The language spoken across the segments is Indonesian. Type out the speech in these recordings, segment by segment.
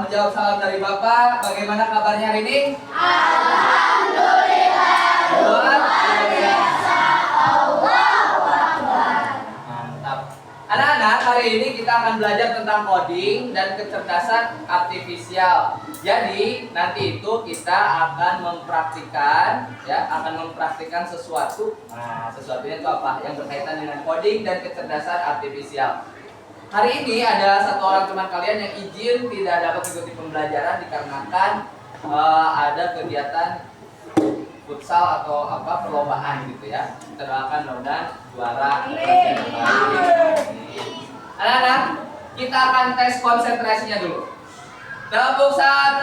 menjawab salam dari Bapak. Bagaimana kabarnya hari ini? Alhamdulillah. Luar biasa. Allahu Akbar. Mantap. Anak-anak, hari ini kita akan belajar tentang coding dan kecerdasan artifisial. Jadi, nanti itu kita akan mempraktikkan sesuatu. Nah, sesuatunya itu apa? Yang berkaitan dengan coding dan kecerdasan artifisial. Hari ini ada satu orang teman kalian yang izin tidak dapat mengikuti pembelajaran dikarenakan ada kegiatan futsal atau apa perlombaan gitu ya. Kita doakan mudah-mudahan juara. Anak-anak, kita akan tes konsentrasinya dulu. Tepuk 1,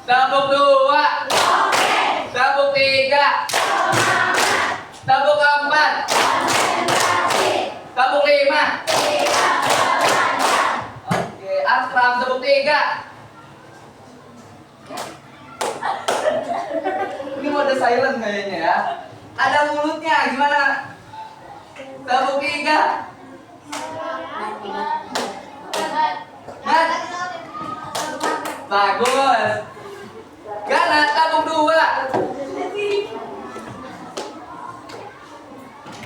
tepuk 2, tepuk 3, tepuk 4, tepuk 5. Oke, Akram tepuk 3. Ini mode silent kayaknya ya. Ada mulutnya, gimana? Tepuk 3. Bagus. Gana tepuk 2.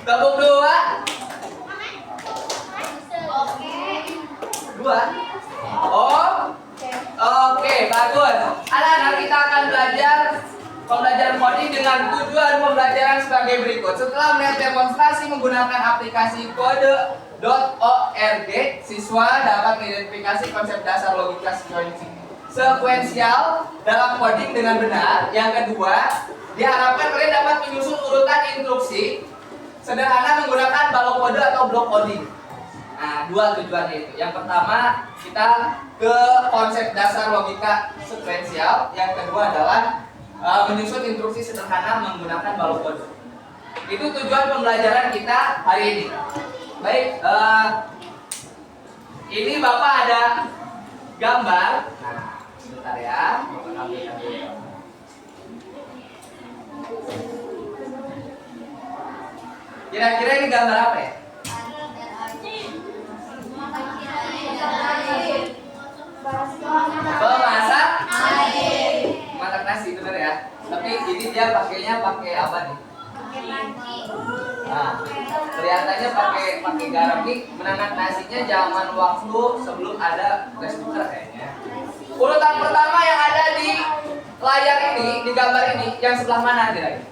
Tepuk 2. 2. Oh. Oke, bagus. Anak-anak, kita akan belajar pembelajaran coding dengan tujuan pembelajaran sebagai berikut. Setelah melihat demonstrasi menggunakan aplikasi kode.org, siswa dapat mengidentifikasi konsep dasar logika sekuensial dalam coding dengan benar. Yang kedua, diharapkan kalian dapat menyusun urutan instruksi sederhana menggunakan balok kode atau blok coding. Nah, dua tujuannya itu. Yang pertama, kita ke konsep dasar logika sekuensial. Yang kedua adalah menyusun instruksi sederhana menggunakan balok kode. Itu tujuan pembelajaran kita hari ini. Baik, ini Bapak ada gambar. Nah, sebentar ya. Kira-kira ini gambar apa ya? Memasak masak nasi, bener ya. Tapi ini dia pakainya pakai apa nih? Nah, kelihatannya pakai garam nih. Menanam nasinya zaman waktu sebelum ada rice cooker kayaknya. Urutan pertama yang ada di layar ini, di gambar ini, yang sebelah mana kira-kira?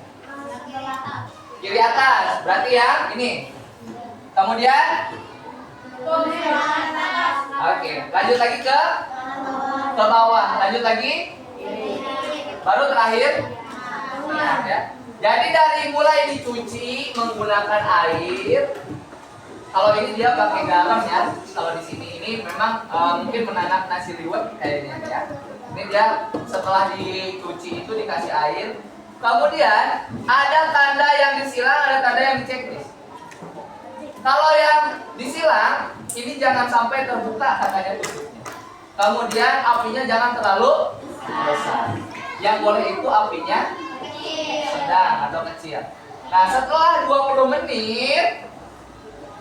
Kiri atas. Berarti yang ini. Kemudian oke, lanjut lagi ke bawah, lanjut lagi, baru terakhir. Nah, ya. Jadi dari mulai dicuci menggunakan air, kalau ini dia pakai garam ya. Kalau di sini ini memang mungkin menanam nasi liwet kayaknya ya. Ini dia setelah dicuci itu dikasih air. Kemudian ada tanda yang disilang, ada tanda yang diceklis. Kalau yang disilang, ini jangan sampai terbuka katanya tutupnya. Kemudian apinya jangan terlalu besar. Yang boleh itu apinya sedang atau kecil. Nah, setelah 20 menit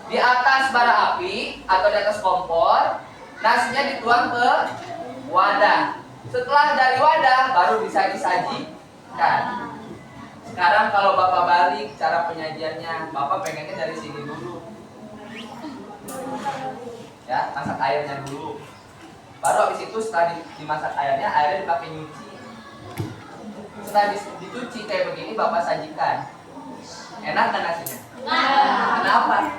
di atas bara api atau di atas kompor, nasinya dituang ke wadah. Setelah dari wadah baru bisa disajikan. Sekarang kalau Bapak balik cara penyajiannya, Bapak pengennya dari sini dulu. Ya, masak airnya dulu. Baru habis itu setelah dimasak airnya dipakai nyuci. Setelah dicuci kayak begini Bapak sajikan. Enak kan nasinya? Kenapa?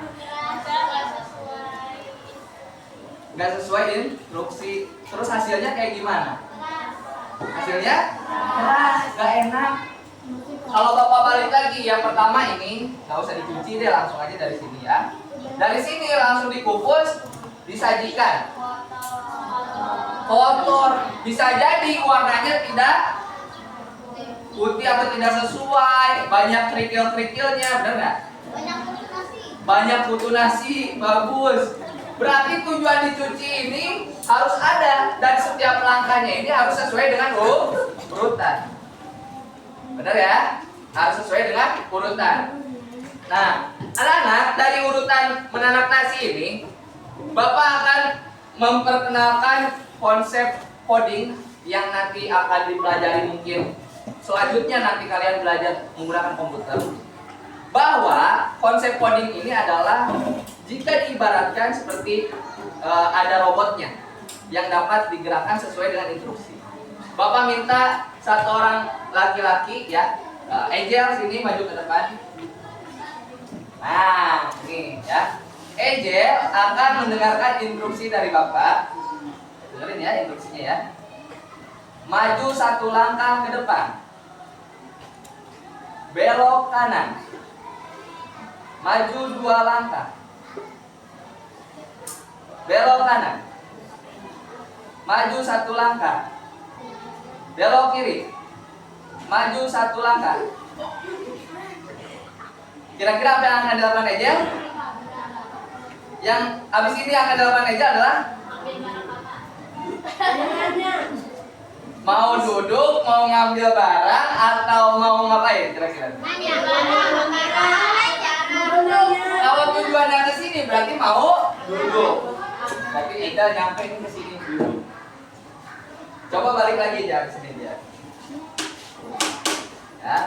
Nggak sesuai instruksi. Terus hasilnya kayak gimana? Hasilnya keras, nggak enak. Kalau Bapak balik lagi, yang pertama ini nggak usah dicuci deh, langsung aja dari sini ya. Dari sini langsung dikukus, disajikan. Kotor, bisa jadi warnanya tidak putih atau tidak sesuai, banyak kerikil-kerikilnya, benar nggak? Banyak putu nasi, bagus. Berarti tujuan dicuci ini harus ada dan setiap langkahnya ini harus sesuai dengan urutan. Benar ya? Harus sesuai dengan urutan. Nah, anak-anak, dari urutan menanak nasi ini, Bapak akan memperkenalkan konsep coding yang nanti akan dipelajari mungkin selanjutnya nanti kalian belajar menggunakan komputer, bahwa konsep coding ini adalah jika diibaratkan seperti ada robotnya yang dapat digerakkan sesuai dengan instruksi. Bapak minta satu orang laki-laki ya, Angel sini maju ke depan. Nah, ini ya. Angel akan mendengarkan instruksi dari Bapak. Dengerin ya instruksinya ya. Maju 1 langkah ke depan. Belok kanan. Maju 2 langkah. Belok kanan. Maju 1 langkah. Belok kiri. Maju 1 langkah. Kira-kira apa yang akan dilakukan Angel? Yang habis ini akan dilakukan Angel adalah mau duduk, mau ngambil barang, atau mau ngapain kira-kira? Kalau tujuannya ke sini berarti mau duduk. Berarti Angel nyampe ini ke sini duduk. Coba balik lagi aja ke sini aja. Ya.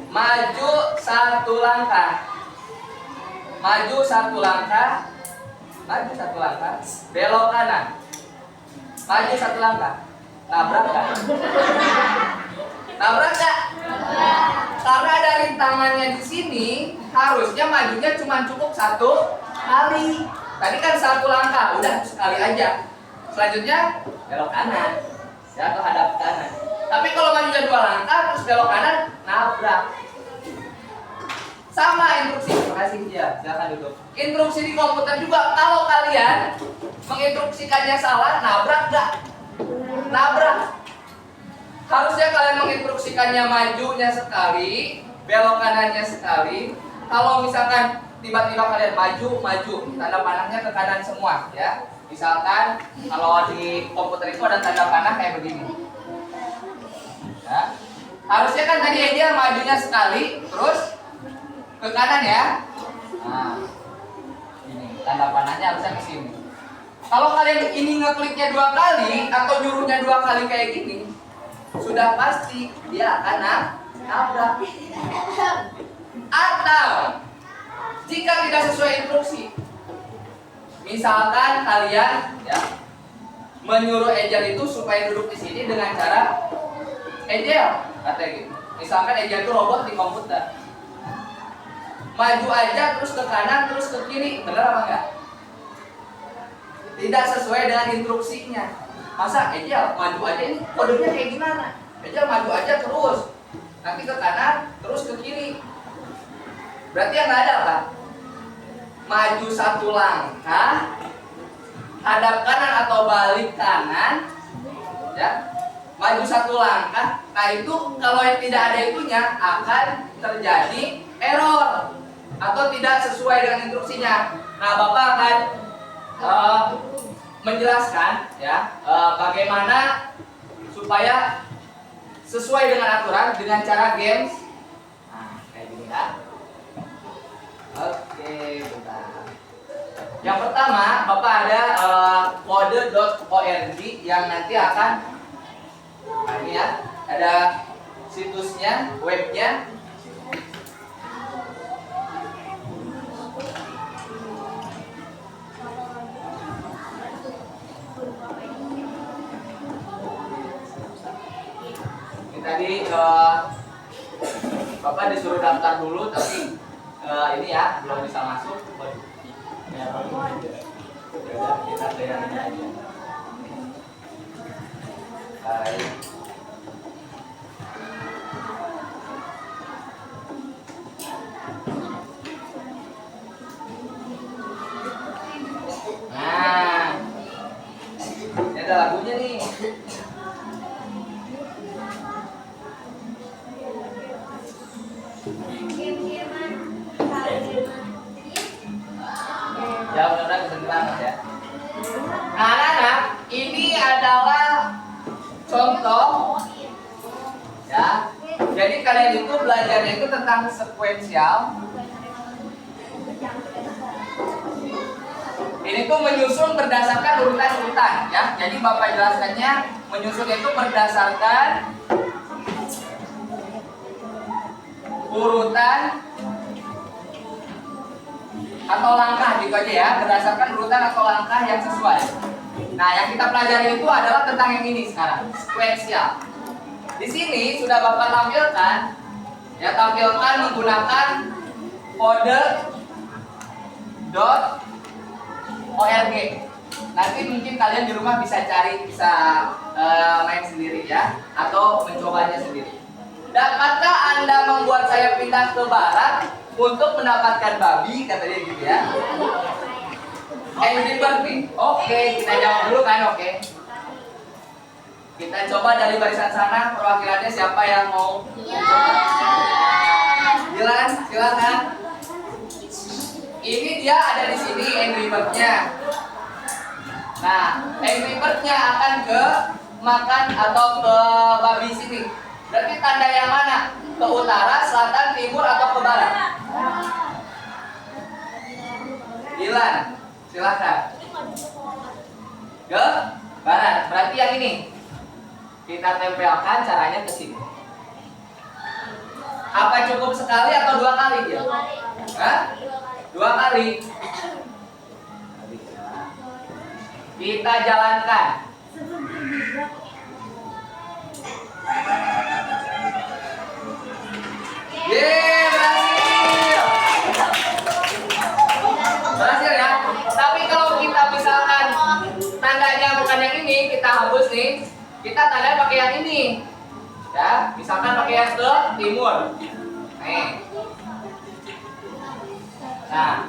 Maju 1 langkah. Maju 1 langkah. Maju 1 langkah. Belok kanan. Maju 1 langkah. Nabrak gak? Nabrak gak? Karena dari tangannya di sini harusnya majunya cuma cukup 1 kali. Tadi kan 1 langkah, udah sekali aja. Selanjutnya belok kanan, ya, atau hadap kanan. Tapi kalau majunya 2 langkah terus belok kanan, nabrak. Sama instruksi. Terima kasih ya, silakan duduk. Instruksi di komputer juga, kalau kalian menginstruksikannya salah, nabrak gak? Nabrak. Harusnya kalian menginstruksikannya majunya sekali, belok kanannya sekali. Kalau misalkan tiba-tiba kalian maju, tanda panahnya ke kanan semua, ya. Misalkan kalau di komputer itu ada tanda panah kayak begini. Ya. Harusnya kan tadi dia majunya sekali, terus ke kanan ya. Nah, ini tanda panahnya harusnya ke sini. Kalau kalian ini ngekliknya 2 kali atau nyuruhnya 2 kali kayak gini, sudah pasti dia akan nabrak. Atau jika tidak sesuai instruksi, misalkan kalian ya menyuruh Angel itu supaya duduk di sini dengan cara Angel, katanya gitu. Misalkan Angel itu robot di komputer, maju aja terus ke kanan terus ke kiri, benar apa enggak? Tidak sesuai dengan instruksinya. Masa Angel maju aja, ini kodenya kayak gimana? Angel maju aja terus, nanti ke kanan terus ke kiri. Berarti yang nggak ada apa? Maju 1 langkah, hadap kanan atau balik kanan, ya. Maju 1 langkah. Nah itu kalau tidak ada itunya akan terjadi error atau tidak sesuai dengan instruksinya. Nah Bapak akan menjelaskan ya bagaimana supaya sesuai dengan aturan dengan cara games. Nah kayak gini ya. Oke, bentar. Yang pertama, Bapak ada kode.org yang nanti akan ini ya, ada situsnya, webnya. Ini tadi Bapak disuruh daftar dulu tapi ini ya belum bisa masuk. Ya, kita lihat ini aja. Baik. Nah, ini ada lagunya nih. Ya mudah-mudahan kedengeran ya. Nah anak-anak, ini adalah contoh ya. Jadi kalian itu belajarnya itu tentang sekuensial. Ini tuh menyusun berdasarkan urutan-urutan ya. Jadi Bapak jelaskannya menyusun itu berdasarkan urutan atau langkah gitu aja ya, berdasarkan urutan atau langkah yang sesuai. Nah, yang kita pelajari itu adalah tentang yang ini sekarang, sekuensial. Di sini sudah Bapak tampilkan ya, tampilkan menggunakan kode .org. Nanti mungkin kalian di rumah bisa cari, bisa main sendiri ya, atau mencobanya sendiri. Dapatkah Anda membuat saya pindah ke barat untuk mendapatkan babi, katanya gitu ya. Angry Bird nih. Oke, kita jawab dulu kan, oke. Kita coba dari barisan sana, perwakilannya siapa yang mau mencoba? Dilan, silakan. Ini dia ada di sini Angry Bird-nya. Nah, Angry Bird-nya akan ke makan atau ke babi sini. Berarti tanda yang mana? Ke utara, selatan, timur, atau ke barat? Dilan, silakan. Ke barat. Berarti yang ini. Kita tempelkan, caranya ke sini. Apa cukup sekali atau 2 kali dia? Hah? 2 kali. Kita jalankan. Berhasil. Berhasil ya. Tapi kalau kita misalkan tandanya bukan yang ini, kita hapus nih. Kita tanda pakai yang ini. Ya, misalkan pakai yang ke timur. Nih. Nah,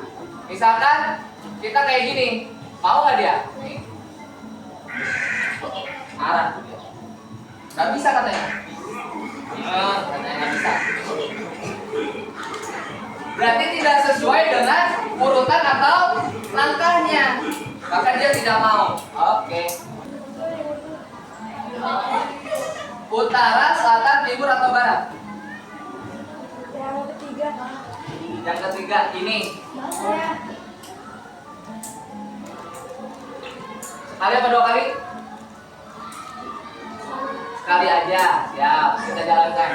misalkan kita kayak gini, mau nggak dia? Nih. Arah. Nggak bisa katanya. Katanya nggak bisa. Berarti tidak sesuai dengan urutan atau langkahnya. Maka dia tidak mau. Oke. Utara, selatan, timur, atau barat? Yang ketiga. Yang ketiga ini. Sekali apa 2 kali? Sekali aja. Siap, kita jalankan.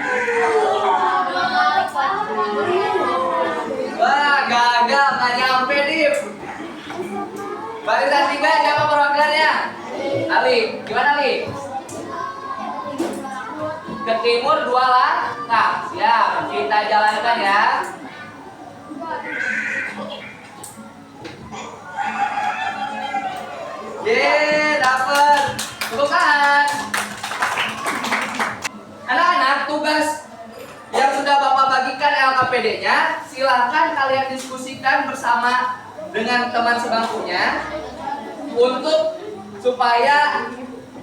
Wah, gagal, nggak nyampe Dip. Barisan 3 siapa perwakilannya? Ali, gimana Ali? Ke timur 2 langkah. Siap, kita jalankan ya. Dapet. Tepuk tangan. Anak-anak, tugas yang sudah Bapak bagikan LKPD-nya, silahkan kalian diskusikan bersama dengan teman sebangkunya untuk supaya,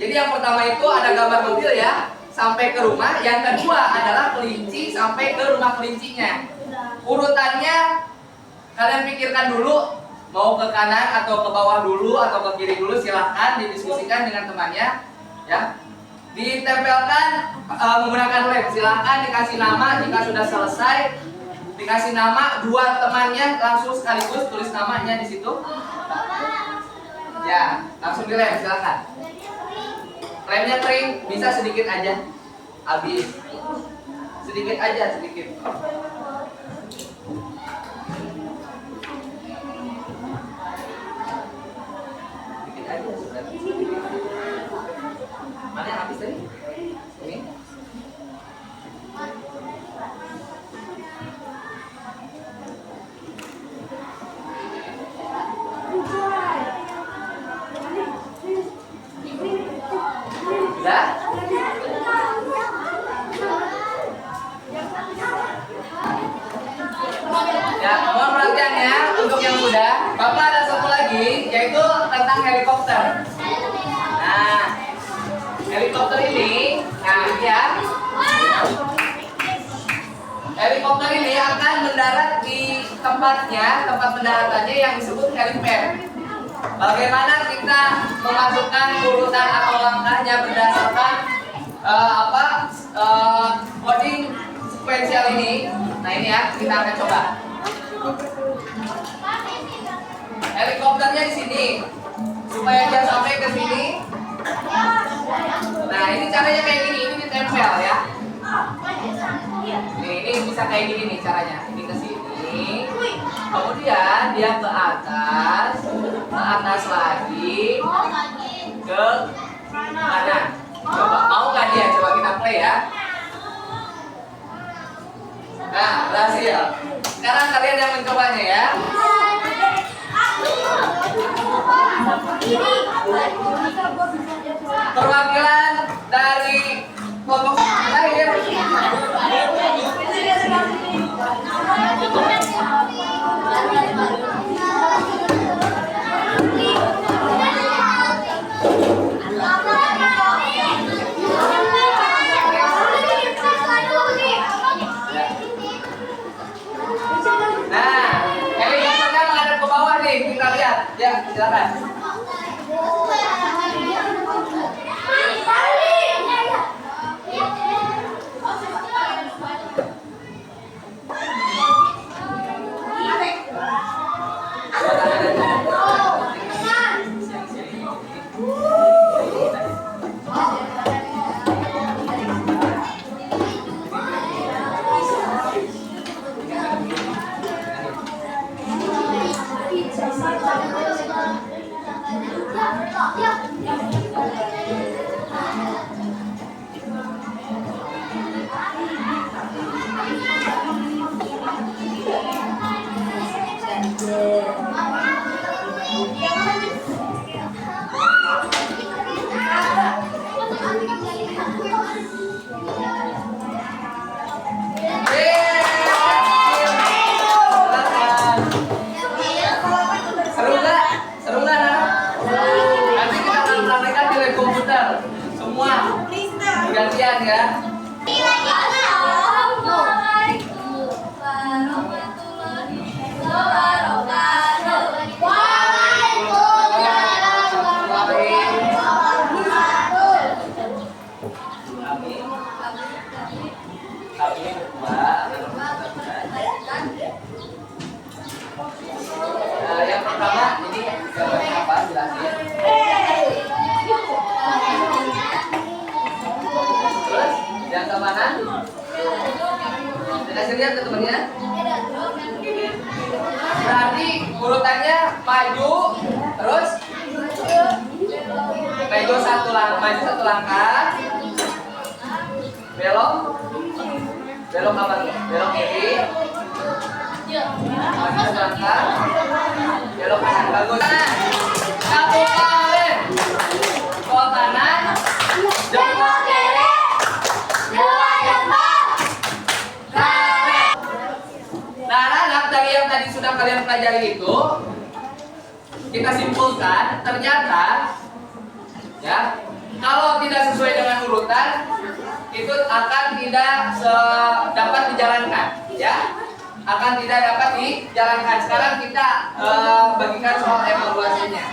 jadi yang pertama itu ada gambar mobil ya, sampai ke rumah. Yang kedua adalah kelinci sampai ke rumah kelincinya. Urutannya kalian pikirkan dulu, mau ke kanan atau ke bawah dulu atau ke kiri dulu, silahkan didiskusikan dengan temannya ya. Ditempelkan menggunakan lem, silahkan dikasih nama. Jika sudah selesai dikasih nama, 2 temannya langsung sekaligus tulis namanya di situ ya, langsung dilem, silahkan. Lemnya kering, bisa sedikit aja, habis sedikit aja, sedikit. Sedikit aja, sedikit. Mana yang habis tadi? Ini. Sudah? Ya, mohon perhatiannya untuk yang sudah. Bapak ada satu lagi, yaitu tentang helikopter. Nah, helikopter ini, nah ya, helikopter ini akan mendarat di tempatnya, tempat pendaratannya yang disebut helipad. Bagaimana kita memasukkan urutan atau langkahnya berdasarkan coding sekuensial ini? Nah ini ya, kita akan coba. Helikopter urutannya di sini. Supaya dia sampai ke sini. Nah, ini caranya kayak gini, ini ditempel ya. Nih, ini bisa kayak gini nih caranya. Ini ke sini. Kemudian dia ke atas lagi, ke kanan. Coba, mau nggak dia? Coba kita play ya. Nah, berhasil. Sekarang kalian yang mencobanya ya. Perwakilan dari kelompok lain. Nah, helikopternya menghadap ke bawah nih, kita lihat. Ya, silakan. Seru nggak? Seru nggak, Nana? Nanti kita akan praktekkan di lab komputer. Semua gantian ya. Yang pertama ini gambarnya apa? Jelasin. Terus yang ke mana? Kasih lihat ke temennya. Berarti urutannya maju, terus maju satu langkah, belok apa tuh? Belok kiri, maju satu langkah, belok kanan. Bagus. Satu kali, ke kanan, jempol kiri, dua jempol kanan. Nah, anak dari yang tadi sudah kalian pelajari itu, kita simpulkan ternyata ya, kalau tidak sesuai dengan urutan itu akan tidak dapat dijalankan ya, akan tidak dapat dijalankan. Sekarang kita bagikan soal evaluasinya.